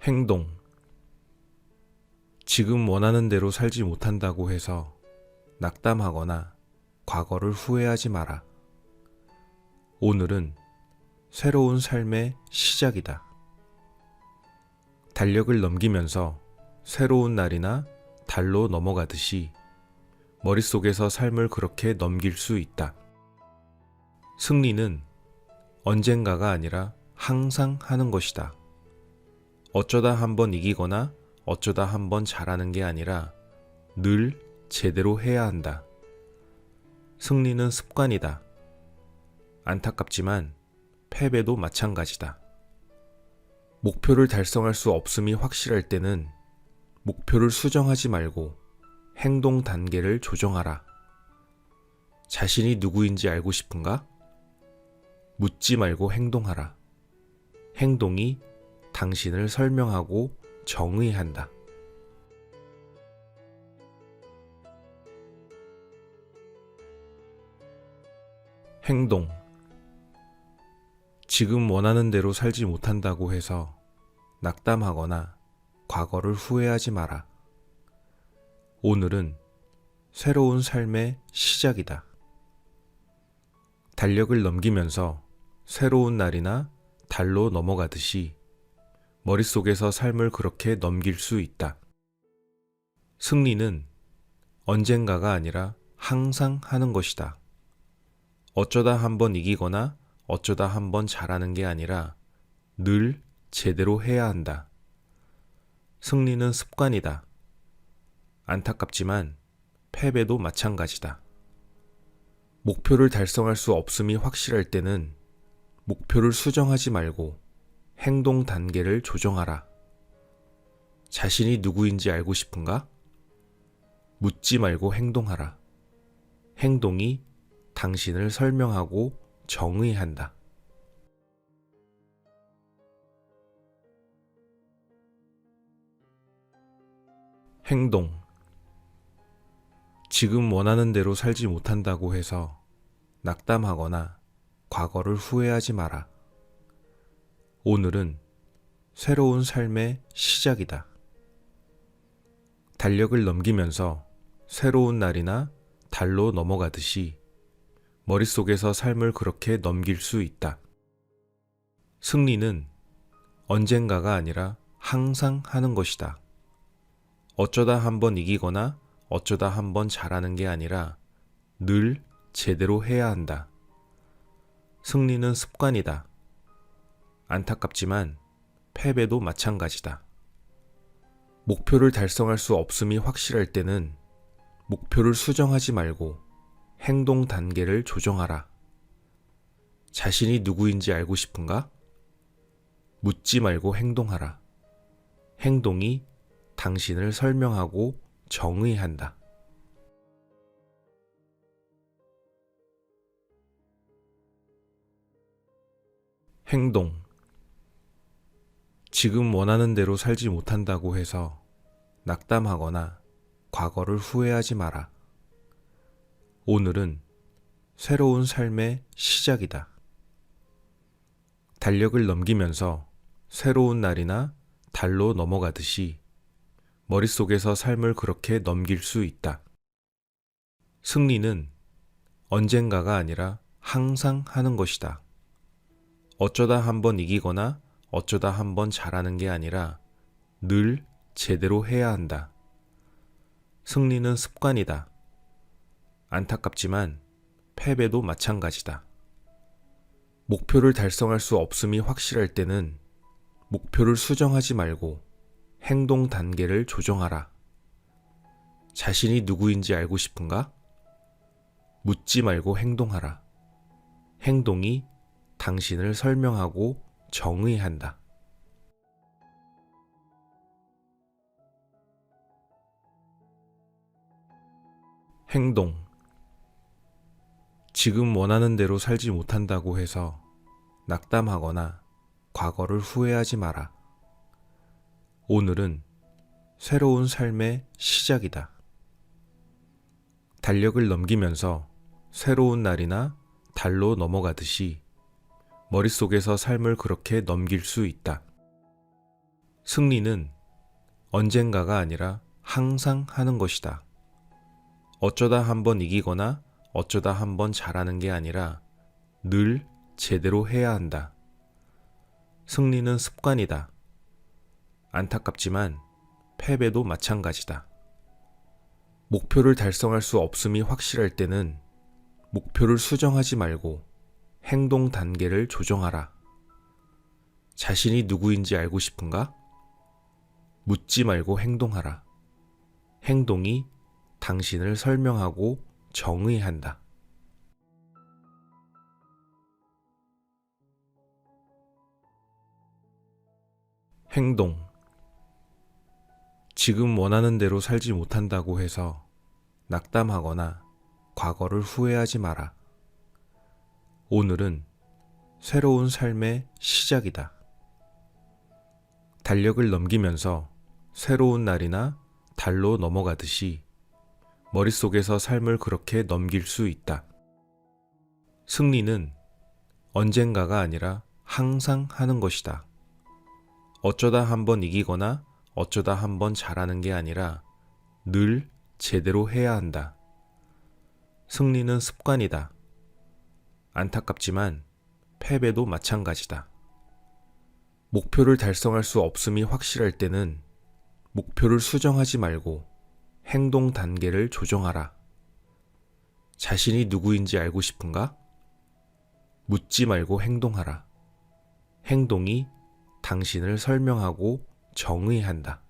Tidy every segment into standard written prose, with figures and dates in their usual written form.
행동. 지금 원하는 대로 살지 못한다고 해서 낙담하거나 과거를 후회하지 마라. 오늘은 새로운 삶의 시작이다. 달력을 넘기면서 새로운 날이나 달로 넘어가듯이 머릿속에서 삶을 그렇게 넘길 수 있다. 승리는 언젠가가 아니라 항상 하는 것이다. 어쩌다 한번 이기거나 어쩌다 한번 잘하는 게 아니라 늘 제대로 해야 한다. 승리는 습관이다. 안타깝지만 패배도 마찬가지다. 목표를 달성할 수 없음이 확실할 때는 목표를 수정하지 말고 행동 단계를 조정하라. 자신이 누구인지 알고 싶은가? 묻지 말고 행동하라. 행동이 당신을 설명하고 정의한다. 행동. 지금 원하는 대로 살지 못한다고 해서 낙담하거나 과거를 후회하지 마라. 오늘은 새로운 삶의 시작이다. 달력을 넘기면서 새로운 날이나 달로 넘어가듯이 머릿속에서 삶을 그렇게 넘길 수 있다. 승리는 언젠가가 아니라 항상 하는 것이다. 어쩌다 한번 이기거나 어쩌다 한번 잘하는 게 아니라 늘 제대로 해야 한다. 승리는 습관이다. 안타깝지만 패배도 마찬가지다. 목표를 달성할 수 없음이 확실할 때는 목표를 수정하지 말고 행동 단계를 조정하라. 자신이 누구인지 알고 싶은가? 묻지 말고 행동하라. 행동이 당신을 설명하고 정의한다. 행동. 지금 원하는 대로 살지 못한다고 해서 낙담하거나 과거를 후회하지 마라. 오늘은 새로운 삶의 시작이다. 달력을 넘기면서 새로운 날이나 달로 넘어가듯이 머릿속에서 삶을 그렇게 넘길 수 있다. 승리는 언젠가가 아니라 항상 하는 것이다. 어쩌다 한번 이기거나 어쩌다 한번 잘하는 게 아니라 늘 제대로 해야 한다. 승리는 습관이다. 안타깝지만 패배도 마찬가지다. 목표를 달성할 수 없음이 확실할 때는 목표를 수정하지 말고 행동 단계를 조정하라. 자신이 누구인지 알고 싶은가? 묻지 말고 행동하라. 행동이 당신을 설명하고 정의한다. 행동. 지금 원하는 대로 살지 못한다고 해서 낙담하거나 과거를 후회하지 마라. 오늘은 새로운 삶의 시작이다. 달력을 넘기면서 새로운 날이나 달로 넘어가듯이 머릿속에서 삶을 그렇게 넘길 수 있다. 승리는 언젠가가 아니라 항상 하는 것이다. 어쩌다 한번 이기거나 어쩌다 한번 잘하는 게 아니라 늘 제대로 해야 한다. 승리는 습관이다. 안타깝지만 패배도 마찬가지다. 목표를 달성할 수 없음이 확실할 때는 목표를 수정하지 말고 행동 단계를 조정하라. 자신이 누구인지 알고 싶은가? 묻지 말고 행동하라. 행동이 당신을 설명하고 정의한다. 행동. 지금 원하는 대로 살지 못한다고 해서 낙담하거나 과거를 후회하지 마라. 오늘은 새로운 삶의 시작이다. 달력을 넘기면서 새로운 날이나 달로 넘어가듯이 머릿속에서 삶을 그렇게 넘길 수 있다. 승리는 언젠가가 아니라 항상 하는 것이다. 어쩌다 한번 이기거나 어쩌다 한번 잘하는 게 아니라 늘 제대로 해야 한다. 승리는 습관이다. 안타깝지만 패배도 마찬가지다. 목표를 달성할 수 없음이 확실할 때는 목표를 수정하지 말고 행동 단계를 조정하라. 자신이 누구인지 알고 싶은가? 묻지 말고 행동하라. 행동이 당신을 설명하고 정의한다. 행동. 지금 원하는 대로 살지 못한다고 해서 낙담하거나 과거를 후회하지 마라. 오늘은 새로운 삶의 시작이다. 달력을 넘기면서 새로운 날이나 달로 넘어가듯이 머릿속에서 삶을 그렇게 넘길 수 있다. 승리는 언젠가가 아니라 항상 하는 것이다. 어쩌다 한번 이기거나 어쩌다 한번 잘하는 게 아니라 늘 제대로 해야 한다. 승리는 습관이다. 안타깝지만 패배도 마찬가지다. 목표를 달성할 수 없음이 확실할 때는 목표를 수정하지 말고 행동 단계를 조정하라. 자신이 누구인지 알고 싶은가? 묻지 말고 행동하라. 행동이 당신을 설명하고 정의한다.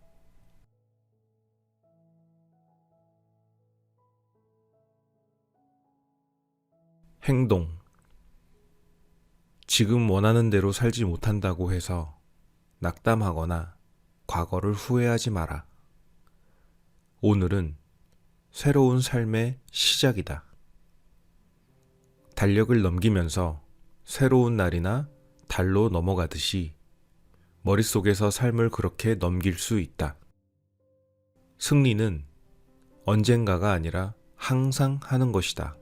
행동. 지금 원하는 대로 살지 못한다고 해서 낙담하거나 과거를 후회하지 마라. 오늘은 새로운 삶의 시작이다. 달력을 넘기면서 새로운 날이나 달로 넘어가듯이 머릿속에서 삶을 그렇게 넘길 수 있다. 승리는 언젠가가 아니라 항상 하는 것이다.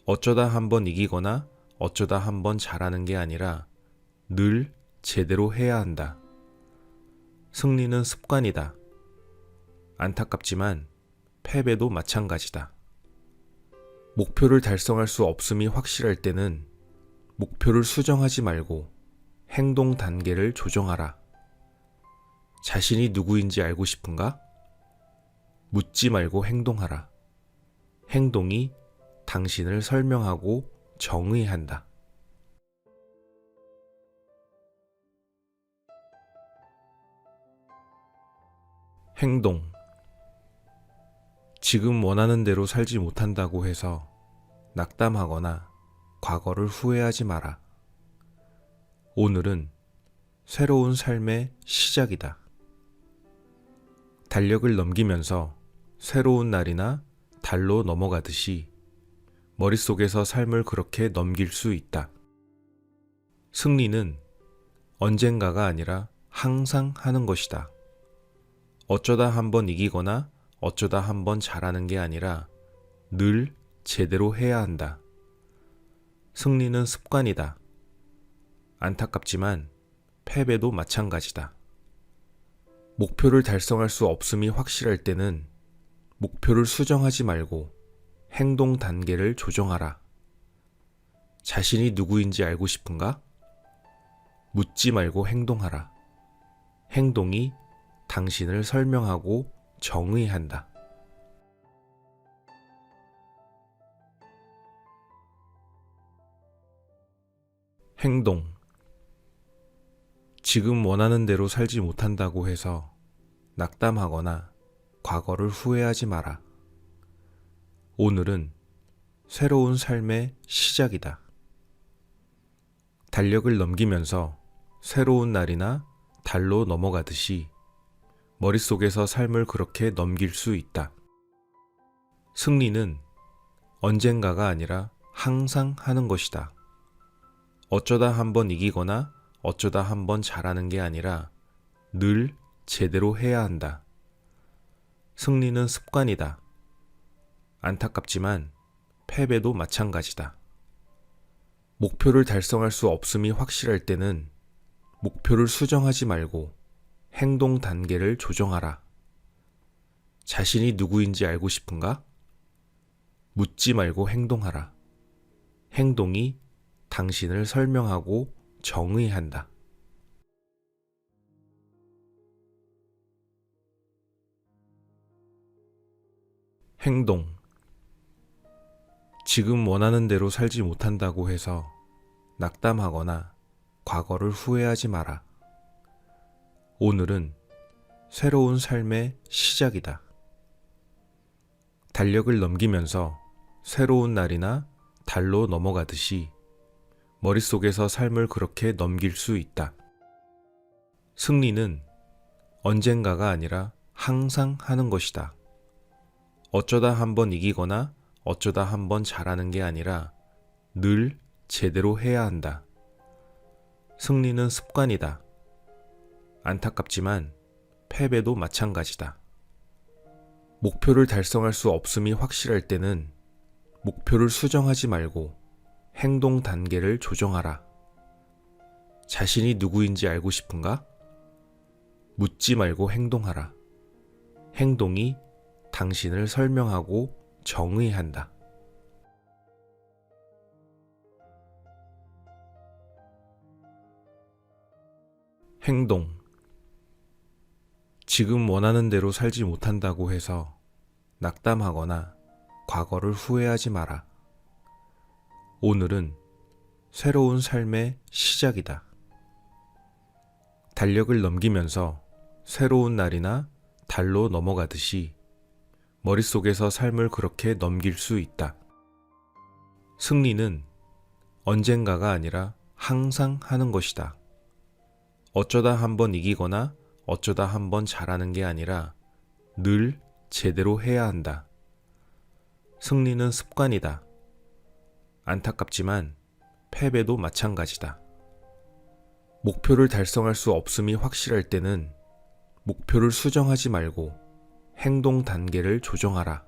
어쩌다 한번 이기거나 어쩌다 한번 잘하는 게 아니라 늘 제대로 해야 한다. 승리는 습관이다. 안타깝지만 패배도 마찬가지다. 목표를 달성할 수 없음이 확실할 때는 목표를 수정하지 말고 행동 단계를 조정하라. 자신이 누구인지 알고 싶은가? 묻지 말고 행동하라. 행동이 당신을 설명하고 정의한다. 행동. 지금 원하는 대로 살지 못한다고 해서 낙담하거나 과거를 후회하지 마라. 오늘은 새로운 삶의 시작이다. 달력을 넘기면서 새로운 날이나 달로 넘어가듯이 머릿속에서 삶을 그렇게 넘길 수 있다. 승리는 언젠가가 아니라 항상 하는 것이다. 어쩌다 한번 이기거나 어쩌다 한번 잘하는 게 아니라 늘 제대로 해야 한다. 승리는 습관이다. 안타깝지만 패배도 마찬가지다. 목표를 달성할 수 없음이 확실할 때는 목표를 수정하지 말고 행동 단계를 조정하라. 자신이 누구인지 알고 싶은가? 묻지 말고 행동하라. 행동이 당신을 설명하고 정의한다. 행동. 지금 원하는 대로 살지 못한다고 해서 낙담하거나 과거를 후회하지 마라. 오늘은 새로운 삶의 시작이다. 달력을 넘기면서 새로운 날이나 달로 넘어가듯이 머릿속에서 삶을 그렇게 넘길 수 있다. 승리는 언젠가가 아니라 항상 하는 것이다. 어쩌다 한번 이기거나 어쩌다 한번 잘하는 게 아니라 늘 제대로 해야 한다. 승리는 습관이다. 안타깝지만 패배도 마찬가지다. 목표를 달성할 수 없음이 확실할 때는 목표를 수정하지 말고 행동 단계를 조정하라. 자신이 누구인지 알고 싶은가? 묻지 말고 행동하라. 행동이 당신을 설명하고 정의한다. 행동. 지금 원하는 대로 살지 못한다고 해서 낙담하거나 과거를 후회하지 마라. 오늘은 새로운 삶의 시작이다. 달력을 넘기면서 새로운 날이나 달로 넘어가듯이 머릿속에서 삶을 그렇게 넘길 수 있다. 승리는 언젠가가 아니라 항상 하는 것이다. 어쩌다 한번 이기거나 어쩌다 한번 잘하는 게 아니라 늘 제대로 해야 한다. 승리는 습관이다. 안타깝지만 패배도 마찬가지다. 목표를 달성할 수 없음이 확실할 때는 목표를 수정하지 말고 행동 단계를 조정하라. 자신이 누구인지 알고 싶은가? 묻지 말고 행동하라. 행동이 당신을 설명하고 정의한다. 행동. 지금 원하는 대로 살지 못한다고 해서 낙담하거나 과거를 후회하지 마라. 오늘은 새로운 삶의 시작이다. 달력을 넘기면서 새로운 날이나 달로 넘어가듯이 머릿속에서 삶을 그렇게 넘길 수 있다. 승리는 언젠가가 아니라 항상 하는 것이다. 어쩌다 한번 이기거나 어쩌다 한번 잘하는 게 아니라 늘 제대로 해야 한다. 승리는 습관이다. 안타깝지만 패배도 마찬가지다. 목표를 달성할 수 없음이 확실할 때는 목표를 수정하지 말고 행동 단계를 조정하라.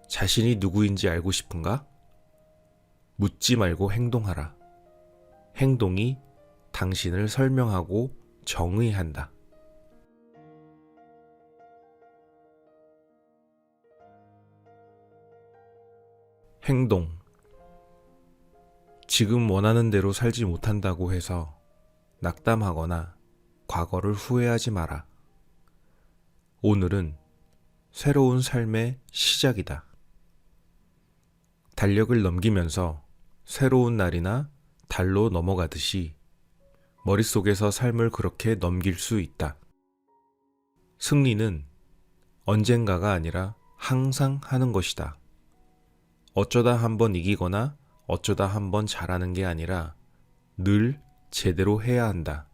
자신이 누구인지 알고 싶은가? 묻지 말고 행동하라. 행동이 당신을 설명하고 정의한다. 행동. 지금 원하는 대로 살지 못한다고 해서 낙담하거나 과거를 후회하지 마라. 오늘은 새로운 삶의 시작이다. 달력을 넘기면서 새로운 날이나 달로 넘어가듯이 머릿속에서 삶을 그렇게 넘길 수 있다. 승리는 언젠가가 아니라 항상 하는 것이다. 어쩌다 한번 이기거나 어쩌다 한번 잘하는 게 아니라 늘 제대로 해야 한다.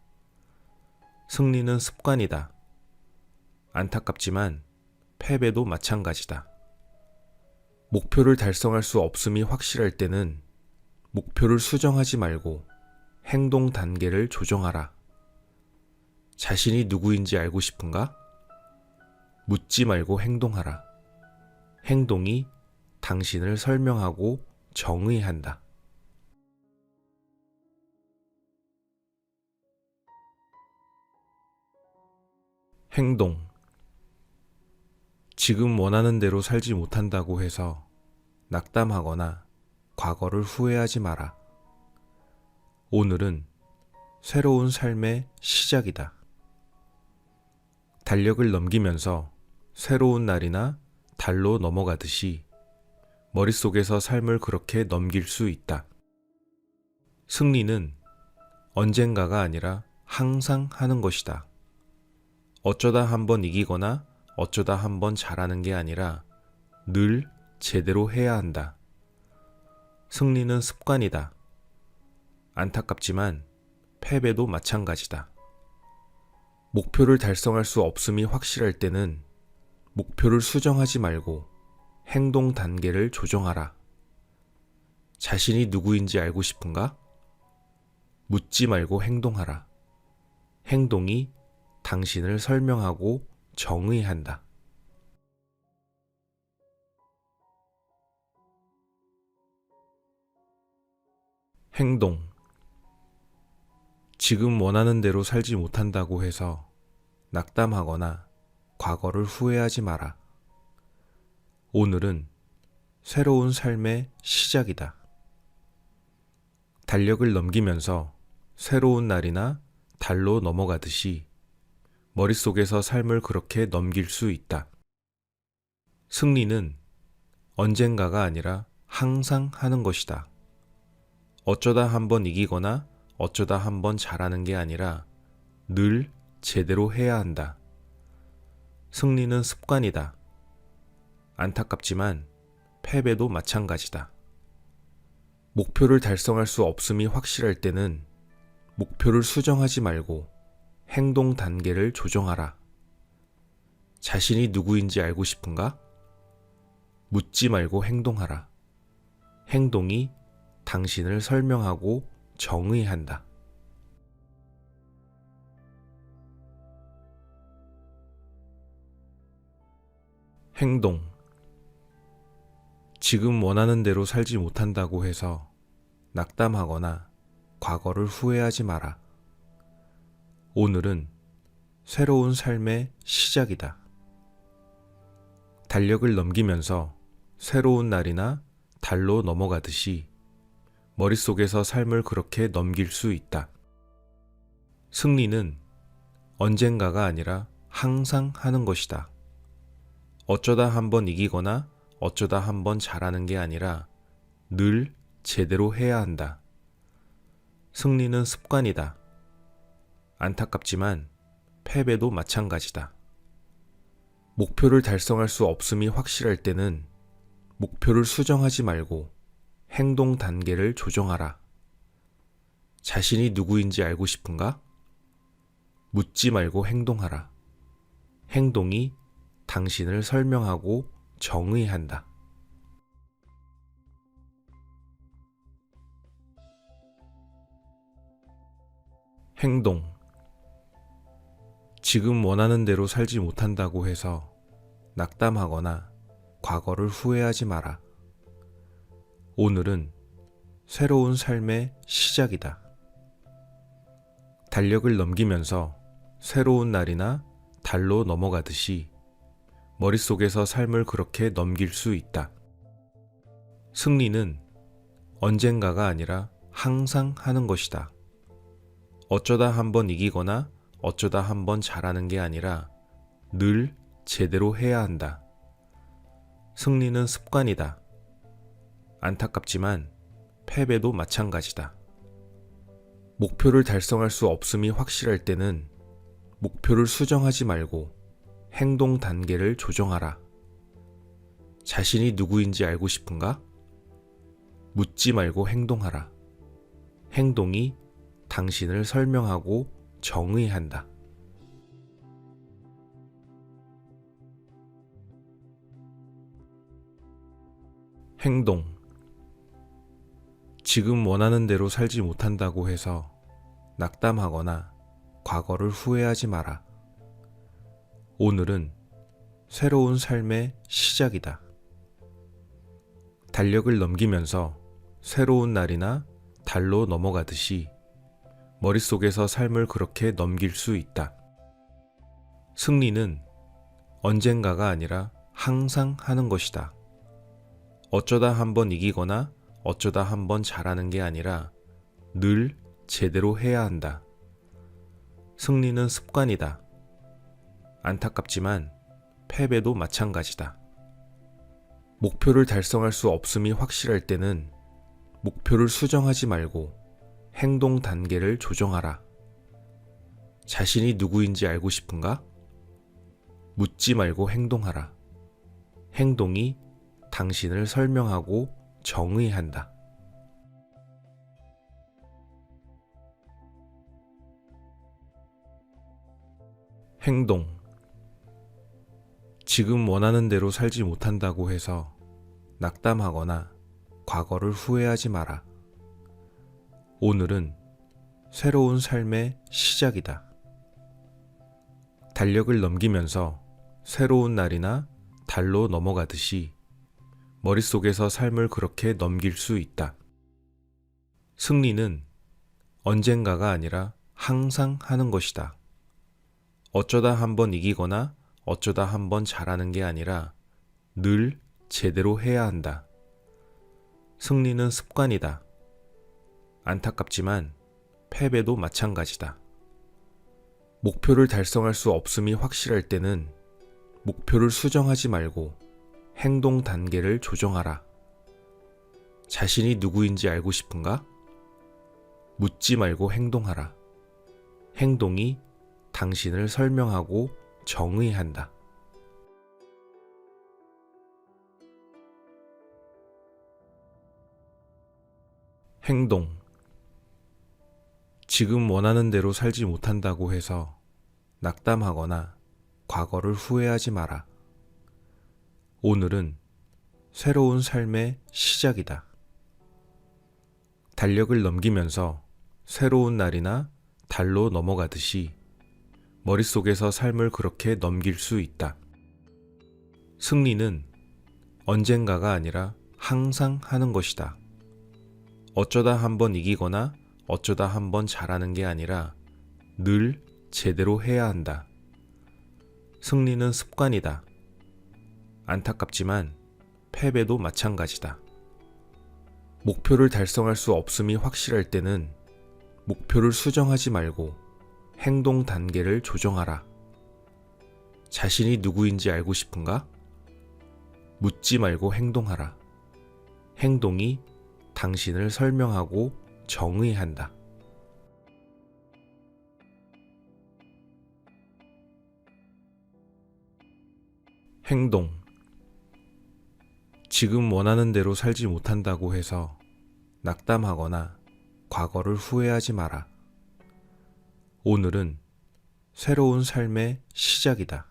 승리는 습관이다. 안타깝지만 패배도 마찬가지다. 목표를 달성할 수 없음이 확실할 때는 목표를 수정하지 말고 행동 단계를 조정하라. 자신이 누구인지 알고 싶은가? 묻지 말고 행동하라. 행동이 당신을 설명하고 정의한다. 행동. 지금 원하는 대로 살지 못한다고 해서 낙담하거나 과거를 후회하지 마라. 오늘은 새로운 삶의 시작이다. 달력을 넘기면서 새로운 날이나 달로 넘어가듯이 머릿속에서 삶을 그렇게 넘길 수 있다. 승리는 언젠가가 아니라 항상 하는 것이다. 어쩌다 한번 이기거나 어쩌다 한번 잘하는 게 아니라 늘 제대로 해야 한다. 승리는 습관이다. 안타깝지만 패배도 마찬가지다. 목표를 달성할 수 없음이 확실할 때는 목표를 수정하지 말고 행동 단계를 조정하라. 자신이 누구인지 알고 싶은가? 묻지 말고 행동하라. 행동이 당신을 설명하고 정의한다. 행동. 지금 원하는 대로 살지 못한다고 해서 낙담하거나 과거를 후회하지 마라. 오늘은 새로운 삶의 시작이다. 달력을 넘기면서 새로운 날이나 달로 넘어가듯이 머릿속에서 삶을 그렇게 넘길 수 있다. 승리는 언젠가가 아니라 항상 하는 것이다. 어쩌다 한번 이기거나 어쩌다 한번 잘하는 게 아니라 늘 제대로 해야 한다. 승리는 습관이다. 안타깝지만 패배도 마찬가지다. 목표를 달성할 수 없음이 확실할 때는 목표를 수정하지 말고 행동 단계를 조정하라. 자신이 누구인지 알고 싶은가? 묻지 말고 행동하라. 행동이 당신을 설명하고 정의한다. 행동. 지금 원하는 대로 살지 못한다고 해서 낙담하거나 과거를 후회하지 마라. 오늘은 새로운 삶의 시작이다. 달력을 넘기면서 새로운 날이나 달로 넘어가듯이 머릿속에서 삶을 그렇게 넘길 수 있다. 승리는 언젠가가 아니라 항상 하는 것이다. 어쩌다 한번 이기거나 어쩌다 한번 잘하는 게 아니라 늘 제대로 해야 한다. 승리는 습관이다. 안타깝지만 패배도 마찬가지다. 목표를 달성할 수 없음이 확실할 때는 목표를 수정하지 말고 행동 단계를 조정하라. 자신이 누구인지 알고 싶은가? 묻지 말고 행동하라. 행동이 당신을 설명하고 정의한다. 행동. 지금 원하는 대로 살지 못한다고 해서 낙담하거나 과거를 후회하지 마라. 오늘은 새로운 삶의 시작이다. 달력을 넘기면서 새로운 날이나 달로 넘어가듯이 머릿속에서 삶을 그렇게 넘길 수 있다. 승리는 언젠가가 아니라 항상 하는 것이다. 어쩌다 한번 이기거나 어쩌다 한번 잘하는 게 아니라 늘 제대로 해야 한다. 승리는 습관이다. 안타깝지만 패배도 마찬가지다. 목표를 달성할 수 없음이 확실할 때는 목표를 수정하지 말고 행동 단계를 조정하라. 자신이 누구인지 알고 싶은가? 묻지 말고 행동하라. 행동이 당신을 설명하고 정의한다. 행동. 지금 원하는 대로 살지 못한다고 해서 낙담하거나 과거를 후회하지 마라. 오늘은 새로운 삶의 시작이다. 달력을 넘기면서 새로운 날이나 달로 넘어가듯이 머릿속에서 삶을 그렇게 넘길 수 있다. 승리는 언젠가가 아니라 항상 하는 것이다. 어쩌다 한번 이기거나 어쩌다 한번 잘하는 게 아니라 늘 제대로 해야 한다. 승리는 습관이다. 안타깝지만 패배도 마찬가지다. 목표를 달성할 수 없음이 확실할 때는 목표를 수정하지 말고 행동 단계를 조정하라. 자신이 누구인지 알고 싶은가? 묻지 말고 행동하라. 행동이 당신을 설명하고 정의한다. 행동. 지금 원하는 대로 살지 못한다고 해서 낙담하거나 과거를 후회하지 마라. 오늘은 새로운 삶의 시작이다. 달력을 넘기면서 새로운 날이나 달로 넘어가듯이 머릿속에서 삶을 그렇게 넘길 수 있다. 승리는 언젠가가 아니라 항상 하는 것이다. 어쩌다 한번 이기거나 어쩌다 한번 잘하는 게 아니라 늘 제대로 해야 한다. 승리는 습관이다. 안타깝지만 패배도 마찬가지다. 목표를 달성할 수 없음이 확실할 때는 목표를 수정하지 말고 행동 단계를 조정하라. 자신이 누구인지 알고 싶은가? 묻지 말고 행동하라. 행동이 당신을 설명하고 정의한다. 행동. 지금 원하는 대로 살지 못한다고 해서 낙담하거나 과거를 후회하지 마라. 오늘은 새로운 삶의 시작이다. 달력을 넘기면서 새로운 날이나 달로 넘어가듯이 머릿속에서 삶을 그렇게 넘길 수 있다. 승리는 언젠가가 아니라 항상 하는 것이다. 어쩌다 한번 이기거나 어쩌다 한번 잘하는 게 아니라 늘 제대로 해야 한다. 승리는 습관이다. 안타깝지만 패배도 마찬가지다. 목표를 달성할 수 없음이 확실할 때는 목표를 수정하지 말고 행동 단계를 조정하라. 자신이 누구인지 알고 싶은가? 묻지 말고 행동하라. 행동이 당신을 설명하고 정의한다. 행동. 지금 원하는 대로 살지 못한다고 해서 낙담하거나 과거를 후회하지 마라. 오늘은 새로운 삶의 시작이다.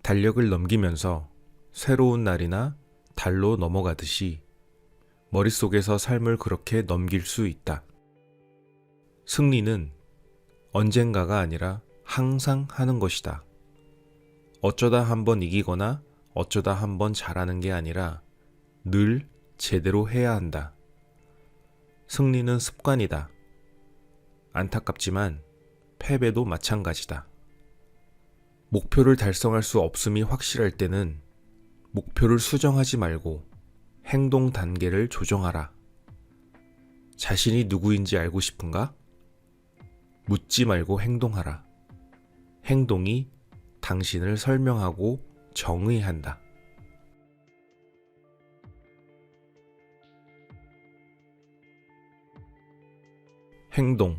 달력을 넘기면서 새로운 날이나 달로 넘어가듯이 머릿속에서 삶을 그렇게 넘길 수 있다. 승리는 언젠가가 아니라 항상 하는 것이다. 어쩌다 한번 이기거나 어쩌다 한번 잘하는 게 아니라 늘 제대로 해야 한다. 승리는 습관이다. 안타깝지만 패배도 마찬가지다. 목표를 달성할 수 없음이 확실할 때는 목표를 수정하지 말고 행동 단계를 조정하라. 자신이 누구인지 알고 싶은가? 묻지 말고 행동하라. 행동이 당신을 설명하고 정의한다. 행동.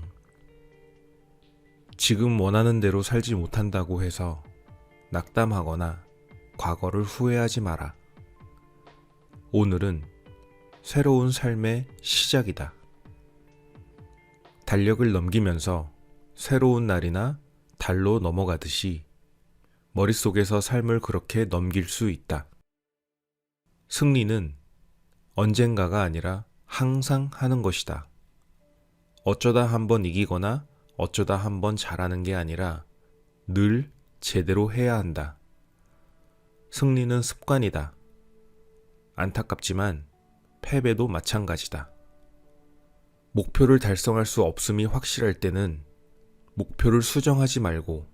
지금 원하는 대로 살지 못한다고 해서 낙담하거나 과거를 후회하지 마라. 오늘은 새로운 삶의 시작이다. 달력을 넘기면서 새로운 날이나 달로 넘어가듯이 머릿속에서 삶을 그렇게 넘길 수 있다. 승리는 언젠가가 아니라 항상 하는 것이다. 어쩌다 한번 이기거나 어쩌다 한번 잘하는 게 아니라 늘 제대로 해야 한다. 승리는 습관이다. 안타깝지만 패배도 마찬가지다. 목표를 달성할 수 없음이 확실할 때는 목표를 수정하지 말고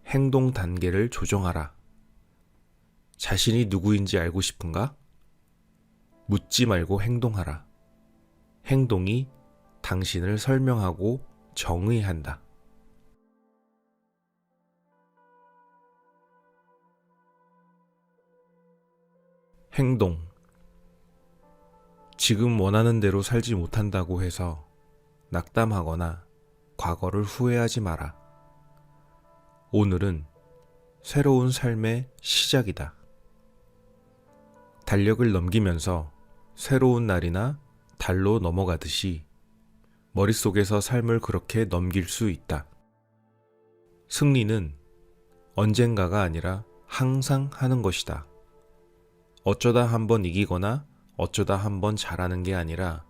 행동 단계를 조정하라. 자신이 누구인지 알고 싶은가? 묻지 말고 행동하라. 행동이 당신을 설명하고 정의한다. 행동. 지금 원하는 대로 살지 못한다고 해서 낙담하거나 과거를 후회하지 마라. 오늘은 새로운 삶의 시작이다. 달력을 넘기면서 새로운 날이나 달로 넘어가듯이 머릿속에서 삶을 그렇게 넘길 수 있다. 승리는 언젠가가 아니라 항상 하는 것이다. 어쩌다 한번 이기거나 어쩌다 한번 잘하는 게 아니라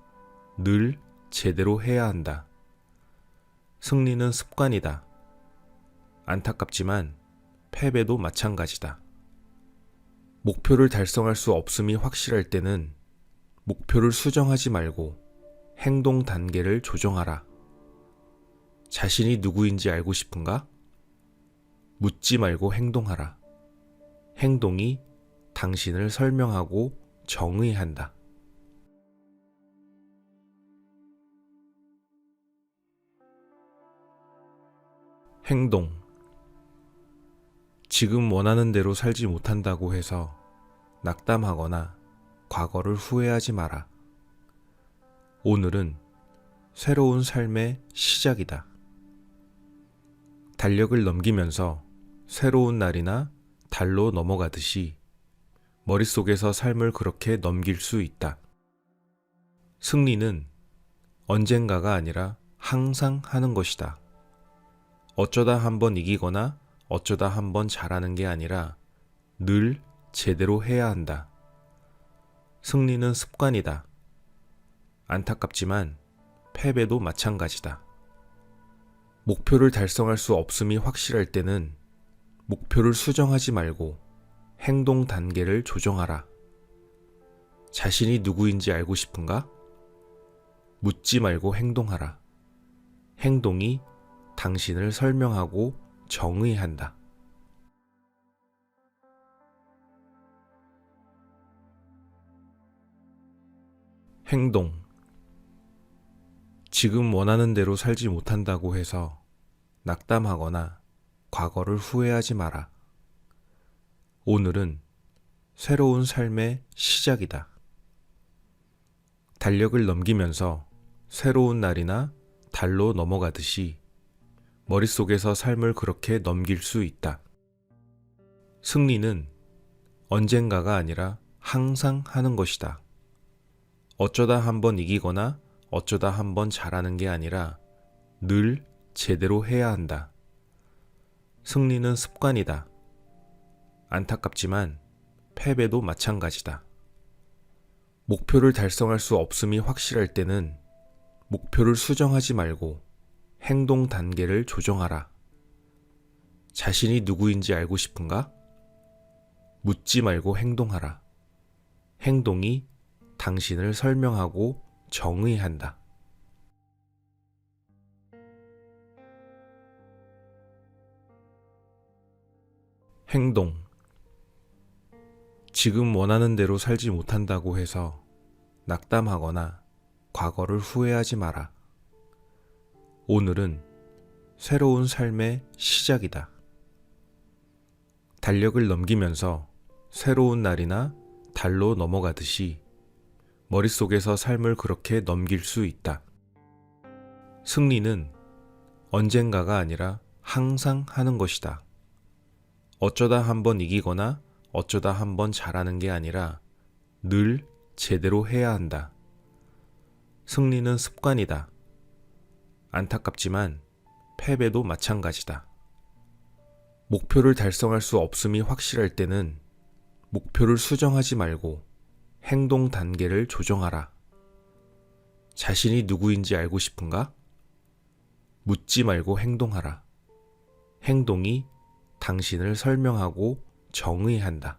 늘 제대로 해야 한다. 승리는 습관이다. 안타깝지만 패배도 마찬가지다. 목표를 달성할 수 없음이 확실할 때는 목표를 수정하지 말고 행동 단계를 조정하라. 자신이 누구인지 알고 싶은가? 묻지 말고 행동하라. 행동이 당신을 설명하고 정의한다. 행동. 지금 원하는 대로 살지 못한다고 해서 낙담하거나 과거를 후회하지 마라. 오늘은 새로운 삶의 시작이다. 달력을 넘기면서 새로운 날이나 달로 넘어가듯이 머릿속에서 삶을 그렇게 넘길 수 있다. 승리는 언젠가가 아니라 항상 하는 것이다. 어쩌다 한번 이기거나 어쩌다 한번 잘하는 게 아니라 늘 제대로 해야 한다. 승리는 습관이다. 안타깝지만 패배도 마찬가지다. 목표를 달성할 수 없음이 확실할 때는 목표를 수정하지 말고 행동 단계를 조정하라. 자신이 누구인지 알고 싶은가? 묻지 말고 행동하라. 행동이 당신을 설명하고 정의한다. 행동. 지금 원하는 대로 살지 못한다고 해서 낙담하거나 과거를 후회하지 마라. 오늘은 새로운 삶의 시작이다. 달력을 넘기면서 새로운 날이나 달로 넘어가듯이 머릿속에서 삶을 그렇게 넘길 수 있다. 승리는 언젠가가 아니라 항상 하는 것이다. 어쩌다 한번 이기거나 어쩌다 한번 잘하는 게 아니라 늘 제대로 해야 한다. 승리는 습관이다. 안타깝지만 패배도 마찬가지다. 목표를 달성할 수 없음이 확실할 때는 목표를 수정하지 말고 행동 단계를 조정하라. 자신이 누구인지 알고 싶은가? 묻지 말고 행동하라. 행동이 당신을 설명하고 정의한다. 행동. 지금 원하는 대로 살지 못한다고 해서 낙담하거나 과거를 후회하지 마라. 오늘은 새로운 삶의 시작이다. 달력을 넘기면서 새로운 날이나 달로 넘어가듯이 머릿속에서 삶을 그렇게 넘길 수 있다. 승리는 언젠가가 아니라 항상 하는 것이다. 어쩌다 한번 이기거나 어쩌다 한번 잘하는 게 아니라 늘 제대로 해야 한다. 승리는 습관이다. 안타깝지만 패배도 마찬가지다. 목표를 달성할 수 없음이 확실할 때는 목표를 수정하지 말고 행동 단계를 조정하라. 자신이 누구인지 알고 싶은가? 묻지 말고 행동하라. 행동이 당신을 설명하고 정의한다.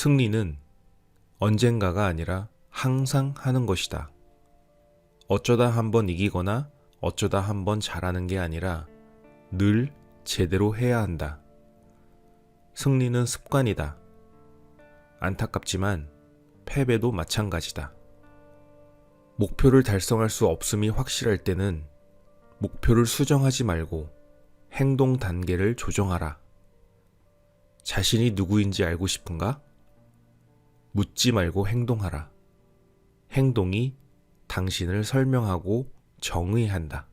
승리는 언젠가가 아니라 항상 하는 것이다. 어쩌다 한번 이기거나 어쩌다 한번 잘하는 게 아니라 늘 제대로 해야 한다. 승리는 습관이다. 안타깝지만 패배도 마찬가지다. 목표를 달성할 수 없음이 확실할 때는 목표를 수정하지 말고 행동 단계를 조정하라. 자신이 누구인지 알고 싶은가? 묻지 말고 행동하라. 행동이 당신을 설명하고 정의한다.